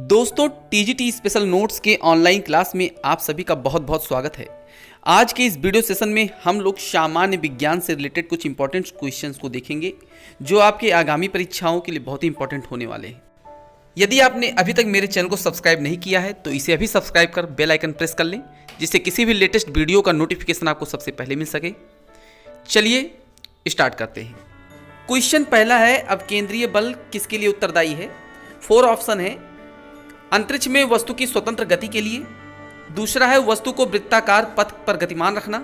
दोस्तों TGT special notes के online class में आप सभी का बहुत बहुत स्वागत है। आज के इस वीडियो सेशन में हम लोग सामान्य विज्ञान से रिलेटेड कुछ इंपॉर्टेंट क्वेश्चंस को देखेंगे जो आपके आगामी परीक्षाओं के लिए बहुत ही इंपॉर्टेंट होने वाले हैं। यदि आपने अभी तक मेरे चैनल को सब्सक्राइब नहीं किया है तो इसे अभी सब्सक्राइब कर बेल आइकन प्रेस कर लें, जिससे किसी भी लेटेस्ट वीडियो का नोटिफिकेशन आपको सबसे पहले मिल सके। चलिए स्टार्ट करते हैं। क्वेश्चन पहला है, अब केंद्रीय बल किसके लिए उत्तरदायी है? 4 ऑप्शन है। अंतरिक्ष में वस्तु की स्वतंत्र गति के लिए, दूसरा है वस्तु को वृत्ताकार पथ पर गतिमान रखना,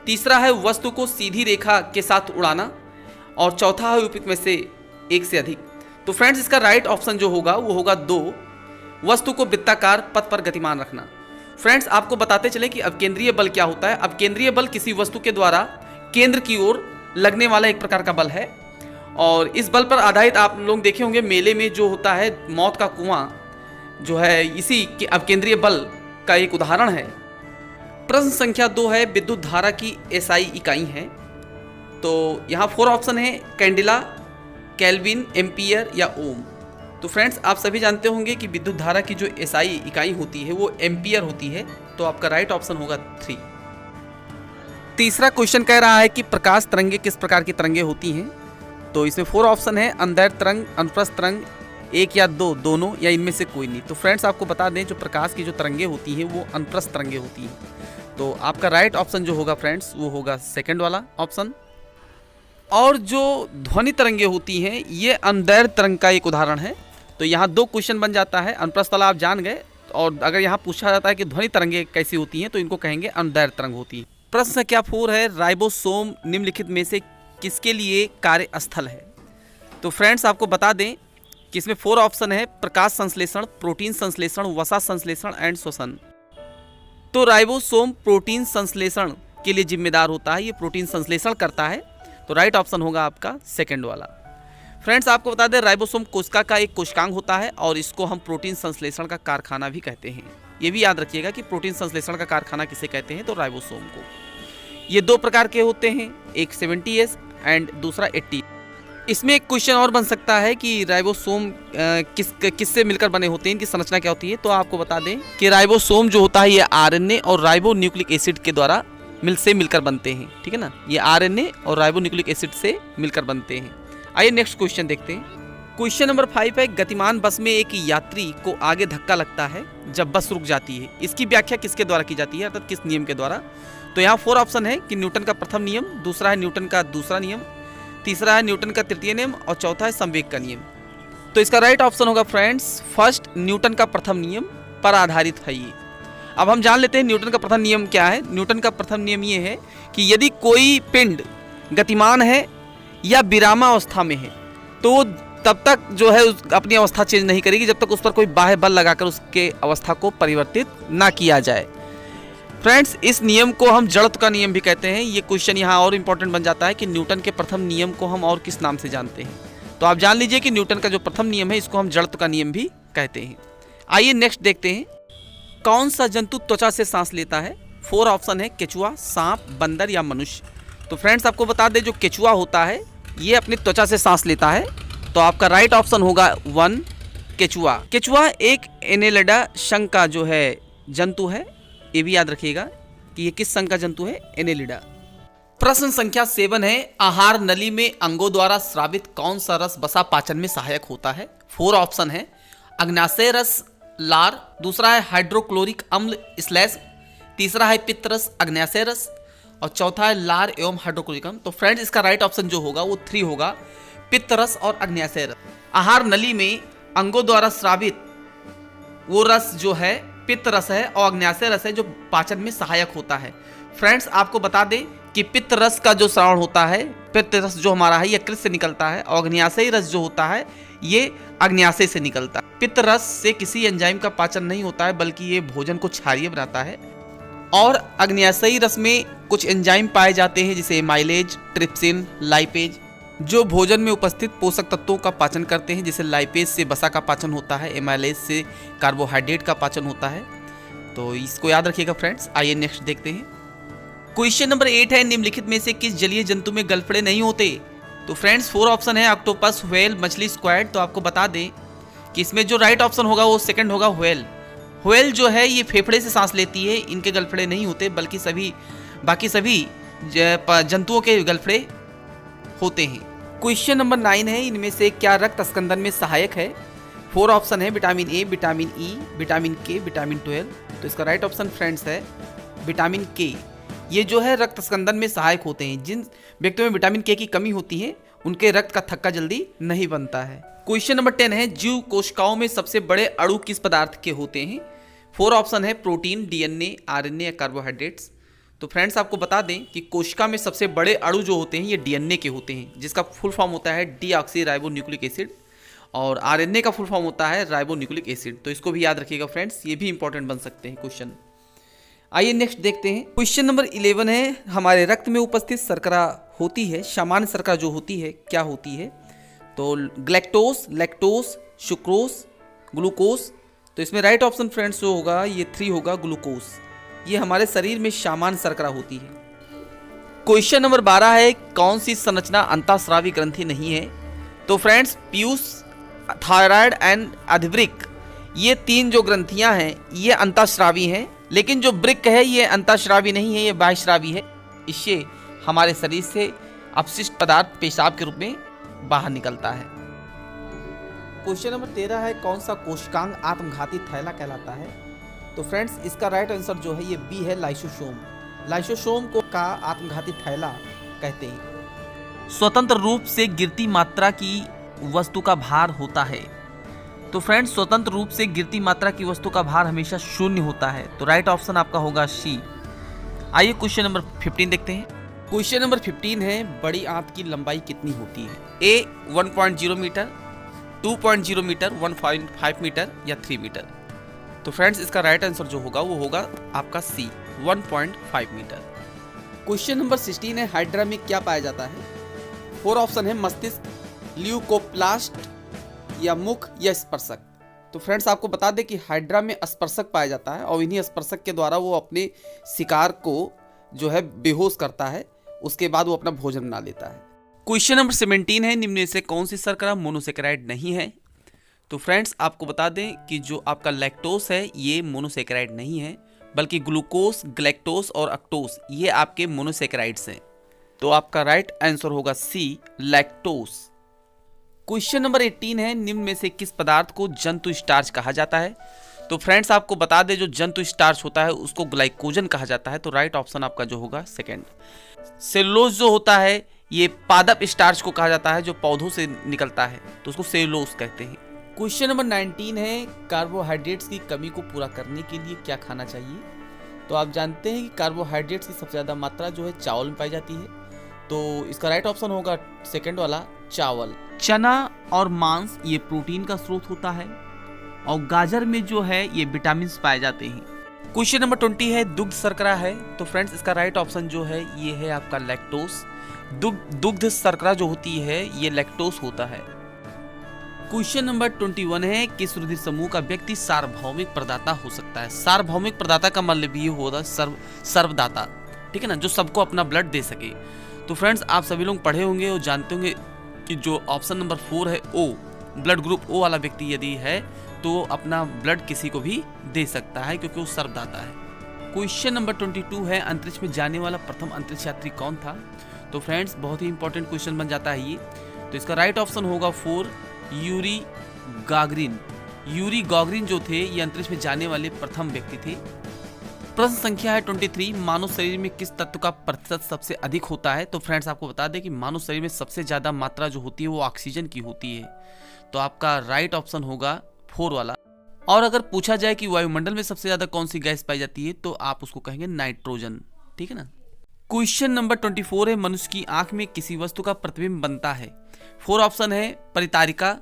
तीसरा है वस्तु को सीधी रेखा के साथ उड़ाना, और चौथा है उपयुक्त में से एक से अधिक। तो फ्रेंड्स इसका राइट ऑप्शन जो होगा वो होगा 2, वस्तु को वृत्ताकार पथ पर गतिमान रखना। फ्रेंड्स आपको बताते चले कि अब केंद्रीय बल क्या होता है। अब केंद्रीय बल किसी वस्तु के द्वारा केंद्र की ओर लगने वाला एक प्रकार का बल है, और इस बल पर आधारित आप लोग देखे होंगे मेले में जो होता है मौत का कुआं जो है, इसी के अब केंद्रीय बल का एक उदाहरण है। प्रश्न संख्या 2 है, विद्युत धारा की एसआई इकाई है। तो यहाँ 4 ऑप्शन है, कैंडिला, केल्विन, एम्पियर या ओम। तो फ्रेंड्स आप सभी जानते होंगे कि विद्युत धारा की जो एसआई इकाई होती है वो एम्पियर होती है। तो आपका राइट ऑप्शन होगा 3। तीसरा क्वेश्चन कह रहा है कि प्रकाश तरंगे किस प्रकार की तरंगे होती हैं? तो इसमें 4 ऑप्शन है, अंधेर तरंग, अनुप्रस्थ तरंग, 1 या 2, दोनों या इनमें से कोई नहीं। तो फ्रेंड्स आपको बता दें जो प्रकाश की जो तरंगे होती हैं वो अनुप्रस्थ तरंगे होती हैं। तो आपका राइट ऑप्शन जो होगा फ्रेंड्स वो होगा सेकंड वाला ऑप्शन। और जो ध्वनि तरंगे होती हैं ये अंधेर तरंग का एक उदाहरण है। तो यहाँ 2 क्वेश्चन बन जाता है। अनुप्रस्थ वाला आप जान गए, और अगर यहाँ पूछा जाता है कि ध्वनि तरंगे कैसी होती हैं तो इनको कहेंगे अंधेर तरंग होती है। प्रश्न संख्या 4 है, राइबोसोम निम्नलिखित में से किसके लिए कार्यस्थल है? तो फ्रेंड्स आपको बता दें कि इसमें 4 ऑप्शन है, प्रकाश संश्लेषण, प्रोटीन संश्लेषण, वसा संश्लेषण एंड श्वसन। तो राइबोसोम प्रोटीन संश्लेषण के लिए जिम्मेदार होता है, ये प्रोटीन संश्लेषण करता है। तो राइट ऑप्शन होगा आपका सेकंड वाला। फ्रेंड्स आपको बता दें राइबोसोम कोशिका का एक कोशिकांग होता है, और इसको हम प्रोटीन संश्लेषण का कारखाना भी कहते हैं। ये भी याद रखिएगा कि प्रोटीन संश्लेषण का कारखाना किसे कहते हैं, तो राइबोसोम को। ये 2 प्रकार के होते हैं, एक 70S एंड दूसरा 80। इसमें एक क्वेश्चन और बन सकता है कि राइबोसोम किससे मिलकर बने होते हैं, इनकी संरचना क्या होती है? तो आपको बता दें कि राइबोसोम जो होता है ये आरएनए और राइबो न्यूक्लिक एसिड के द्वारा मिलकर बनते हैं। ठीक है ना, ये आरएनए और राइबो न्यूक्लिक एसिड से मिलकर बनते हैं। आइए नेक्स्ट क्वेश्चन देखते हैं। क्वेश्चन नंबर 5 है, गतिमान बस में एक यात्री को आगे धक्का लगता है जब बस रुक जाती है। इसकी व्याख्या किसके द्वारा की जाती है, अर्थात किस नियम के द्वारा? तो यहाँ 4 ऑप्शन है कि न्यूटन का प्रथम नियम, दूसरा है न्यूटन का दूसरा नियम, तीसरा है न्यूटन का तृतीय नियम, और चौथा है संवेग का नियम। तो इसका राइट ऑप्शन होगा फ्रेंड्स फर्स्ट, न्यूटन का प्रथम नियम पर आधारित है ये। अब हम जान लेते हैं न्यूटन का प्रथम नियम क्या है। न्यूटन का प्रथम नियम ये है कि यदि कोई पिंड गतिमान है या विरामावस्था में है तो वो तब तक जो है अपनी अवस्था चेंज नहीं करेगी जब तक उस पर कोई बाह्य बल लगाकर उसके अवस्था को परिवर्तित ना किया जाए। फ्रेंड्स इस नियम को हम जड़त्व का नियम भी कहते हैं। ये क्वेश्चन यहाँ और इम्पोर्टेंट बन जाता है कि न्यूटन के प्रथम नियम को हम और किस नाम से जानते हैं। तो आप जान लीजिए कि न्यूटन का जो प्रथम नियम है इसको हम जड़त्व का नियम भी कहते हैं। आइए नेक्स्ट देखते हैं, कौन सा जंतु त्वचा से सांस लेता है? 4 ऑप्शन है, केचुआ, सांप, बंदर या मनुष्य। तो फ्रेंड्स आपको बता दें जो केचुआ होता है ये अपनी त्वचा से सांस लेता है। तो आपका राइट ऑप्शन होगा 1, केचुआ। केचुआ एक एनेलिडा संघ का जो है जंतु है। ये भी याद रखिएगा कि ये किस संघ का जंतु है, एनेलिडा। प्रश्न संख्या 7 है, आहार नली में अंगों द्वारा स्रावित कौन सा रस वसा पाचन में सहायक होता है? 4 ऑप्शन है, अग्न्याशय रस, लार, दूसरा है हाइड्रोक्लोरिक अम्ल स्लैश, तीसरा है पित्त रस, अग्न्याशय रस, और चौथा है लार एवं हाइड्रोक्लोरिक अम्ल। तो फ्रेंड्स इसका राइट ऑप्शन जो होगा वो 3 होगा, पित्त रस और अग्न्याशय रस। आहार नली में अंगों द्वारा स्रावित वो रस जो है पित्त रस है, और अग्न्याशय रस है जो पाचन में सहायक होता है। फ्रेंड्स आपको बता दें कि पित्त रस का जो श्रावण होता है, पित्त रस जो हमारा है ये कृत से निकलता है, और अग्न्याशय रस जो होता है ये अग्न्याशय से निकलता है। पित्त रस से किसी एंजाइम का पाचन नहीं होता है बल्कि ये भोजन को क्षारीय बनाता है, और अग्न्याशयी रस में कुछ एंजाइम पाए जाते हैं जैसे माइलेज, ट्रिप्सिन, लाइपेज, जो भोजन में उपस्थित पोषक तत्वों का पाचन करते हैं। जैसे लाइपेज से वसा का पाचन होता है, एमाइलेज से कार्बोहाइड्रेट का पाचन होता है। तो इसको याद रखिएगा फ्रेंड्स। आइए नेक्स्ट देखते हैं। क्वेश्चन नंबर 8 है, निम्नलिखित में से किस जलीय जंतु में गलफड़े नहीं होते? तो फ्रेंड्स 4 ऑप्शन है, ऑक्टोपस, व्हेल, मछली, स्क्वैड। तो आपको बता दें कि इसमें जो राइट ऑप्शन होगा वो सेकंड होगा व्हेल। व्हेल जो है ये फेफड़े से सांस लेती है, इनके गलफड़े नहीं होते बल्कि बाकी सभी जंतुओं के गलफड़े होते हैं। क्वेश्चन नंबर 9 है, इनमें से क्या रक्त स्कंदन में सहायक है? 4 ऑप्शन है, vitamin A, vitamin E, vitamin के, विटामिन 12। तो इसका राइट ऑप्शन फ्रेंड्स है विटामिन के। ये जो है रक्त स्कंदन में सहायक होते हैं। जिन व्यक्तियों में विटामिन के की कमी होती है उनके रक्त का थक्का जल्दी नहीं बनता है। क्वेश्चन नंबर 10 है, जीव कोशिकाओं में सबसे बड़े अणु किस पदार्थ के होते हैं? 4 ऑप्शन है, प्रोटीन, डीएनए, आरएनए या कार्बोहाइड्रेट्स। तो फ्रेंड्स आपको बता दें कि कोशिका में सबसे बड़े अणु जो होते हैं ये डीएनए के होते हैं, जिसका फुल फॉर्म होता है डीऑक्सी राइबो न्यूक्लिक एसिड, और आरएनए का फुल फॉर्म होता है राइबो न्यूक्लिक एसिड। तो इसको भी याद रखिएगा फ्रेंड्स, ये भी इंपॉर्टेंट बन सकते हैं क्वेश्चन। आइए नेक्स्ट देखते हैं। क्वेश्चन नंबर 11 है, हमारे रक्त में उपस्थित शर्करा होती है, सामान्य शर्करा जो होती है क्या होती है? तो ग्लैक्टोस, लैक्टोस, सुक्रोस, ग्लूकोस। तो इसमें राइट ऑप्शन फ्रेंड्स जो होगा ये 3 होगा, ग्लूकोस। ये हमारे शरीर में सामान्य शर्करा होती है। क्वेश्चन नंबर 12 है, कौन सी संरचना अंतःस्रावी ग्रंथि नहीं है? तो फ्रेंड्स पीयूष, थायराइड एंड अधिवृक्क, ये 3 जो ग्रंथियां हैं ये अंतःस्रावी हैं, लेकिन जो वृक्क है ये अंतःस्रावी नहीं है, ये बाह्यस्रावी है। इससे हमारे शरीर से अपशिष्ट पदार्थ पेशाब के रूप में बाहर निकलता है। क्वेश्चन नंबर 13 है, कौन सा कोशिकांग आत्मघाती थैला कहलाता है? तो फ्रेंड्स इसका राइट आंसर जो है ये बी है, लाइसोसोम। लाइसोसोम को का आत्मघाती थैला कहते हैं। स्वतंत्र रूप से गिरती मात्रा की वस्तु का भार होता है। तो फ्रेंड्स स्वतंत्र रूप से गिरती मात्रा की वस्तु का भार हमेशा 0 होता है। तो राइट ऑप्शन आपका होगा सी। आइए क्वेश्चन नंबर 15 देखते हैं। क्वेश्चन नंबर 15 है, बड़ी आंत की लंबाई कितनी होती है? ए 1.0 मीटर, 2.0 मीटर, 1.5 मीटर या 3 मीटर। तो फ्रेंड्स इसका राइट आंसर जो होगा वो होगा आपका सी, 1.5 मीटर। क्वेश्चन नंबर 16 है, हाइड्रा में क्या पाया जाता है? 4 ऑप्शन है, मस्तिष्क, ल्यूकोप्लास्ट या मुख या स्पर्शक। तो फ्रेंड्स आपको बता दें कि हाइड्रा में स्पर्शक पाया जाता है और इन्हीं स्पर्शक के द्वारा वो अपने शिकार को जो है बेहोश करता है, उसके बाद वो अपना भोजन बना लेता है। क्वेश्चन नंबर 17 है, निम्न में से कौन सी शर्करा मोनोसेकेराइड नहीं है? तो फ्रेंड्स आपको बता दें कि जो आपका लैक्टोस है ये मोनोसेकेराइड नहीं है, बल्कि ग्लूकोस, ग्लैक्टोस और अक्टोस ये आपके मोनोसेकेराइड्स हैं। तो आपका राइट आंसर होगा सी, लैक्टोस। क्वेश्चन नंबर 18 है, निम्न में से किस पदार्थ को जंतु स्टार्च कहा जाता है? तो फ्रेंड्स आपको बता दें जो जंतु स्टार्च होता है उसको ग्लाइकोजन कहा जाता है। तो राइट ऑप्शन आपका जो होगा सेकंड। सेलुलोज जो होता है ये पादप स्टार्च को कहा जाता है, जो पौधों से निकलता है, तो उसको सेलुलोज कहते हैं। क्वेश्चन नंबर 19 है, कार्बोहाइड्रेट्स की कमी को पूरा करने के लिए क्या खाना चाहिए? तो आप जानते हैं कि कार्बोहाइड्रेट्स की सबसे ज़्यादा मात्रा जो है चावल में पाई जाती है। तो इसका राइट ऑप्शन होगा सेकंड वाला, चावल। चना और मांस ये प्रोटीन का स्रोत होता है, और गाजर में जो है ये विटामिन पाए जाते हैं। क्वेश्चन नंबर 20 है, दुग्ध शर्करा है। तो फ्रेंड्स इसका राइट ऑप्शन जो है ये है आपका लैक्टोस। दुग्ध शर्करा जो होती है ये लैक्टोस होता है। क्वेश्चन नंबर 21 है, किस रुधिर समूह का व्यक्ति सार्वभौमिक प्रदाता हो सकता है? सार्वभौमिक प्रदाता का मतलब ये होगा सर्वदाता, ठीक है ना, जो सबको अपना ब्लड दे सके। तो फ्रेंड्स आप सभी लोग पढ़े होंगे और जानते होंगे कि जो ऑप्शन नंबर 4 है ओ, ब्लड ग्रुप ओ वाला व्यक्ति यदि है तो अपना ब्लड किसी को भी दे सकता है क्योंकि वो सर्वदाता है। क्वेश्चन नंबर 22 है, अंतरिक्ष में जाने वाला प्रथम अंतरिक्ष यात्री कौन था? तो फ्रेंड्स बहुत ही इंपॉर्टेंट क्वेश्चन बन जाता है ये। तो इसका राइट ऑप्शन होगा 4, यूरी गागरिन। यूरी गागरिन जो थे ये अंतरिक्ष में जाने वाले प्रथम व्यक्ति थे। प्रश्न संख्या है 23, मानव शरीर में किस तत्व का प्रतिशत सबसे अधिक होता है? तो फ्रेंड्स आपको बता दें कि मानव शरीर में सबसे ज्यादा मात्रा जो होती है वो ऑक्सीजन की होती है। तो आपका राइट ऑप्शन होगा 4 वाला। और अगर पूछा जाए कि वायुमंडल में सबसे ज्यादा कौन सी गैस पाई जाती है तो आप उसको कहेंगे नाइट्रोजन, ठीक है ना। क्वेश्चन नंबर 24 है, मनुष्य की आंख में किसी वस्तु का प्रतिबिंब बनता है? 4 ऑप्शन है, परितारिका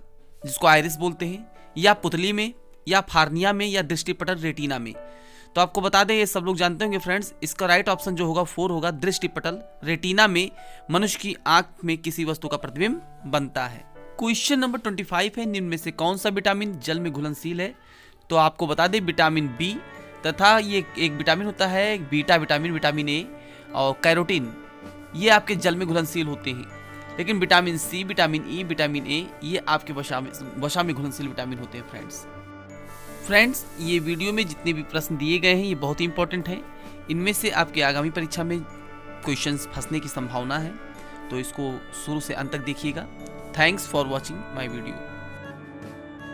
जिसको आइरिस बोलते हैं, या पुतली में, या फार्निया में, या दृष्टिपटल रेटिना में। तो आपको बता दें ये सब लोग जानते होंगे फ्रेंड्स, इसका राइट ऑप्शन जो होगा 4 होगा, दृष्टिपटल रेटिना में मनुष्य की आंख में किसी वस्तु का प्रतिबिंब बनता है। क्वेश्चन नंबर 25 है, निम्न में से कौन सा विटामिन जल में घुलनशील है? तो आपको बता दें विटामिन बी तथा ये एक विटामिन होता है बीटा विटामिन, विटामिन ए और कैरोटीन, ये आपके जल में घुलनशील होते हैं। लेकिन vitamin C, vitamin E, vitamin A ये आपके वसा में घुलनशील विटामिन होते हैं फ्रेंड्स, ये वीडियो में जितने भी प्रश्न दिए गए हैं ये बहुत ही इंपॉर्टेंट हैं। इनमें से आपके आगामी परीक्षा में क्वेश्चंस फंसने की संभावना है, तो इसको शुरू से अंत तक देखिएगा। Thanks for watching my video.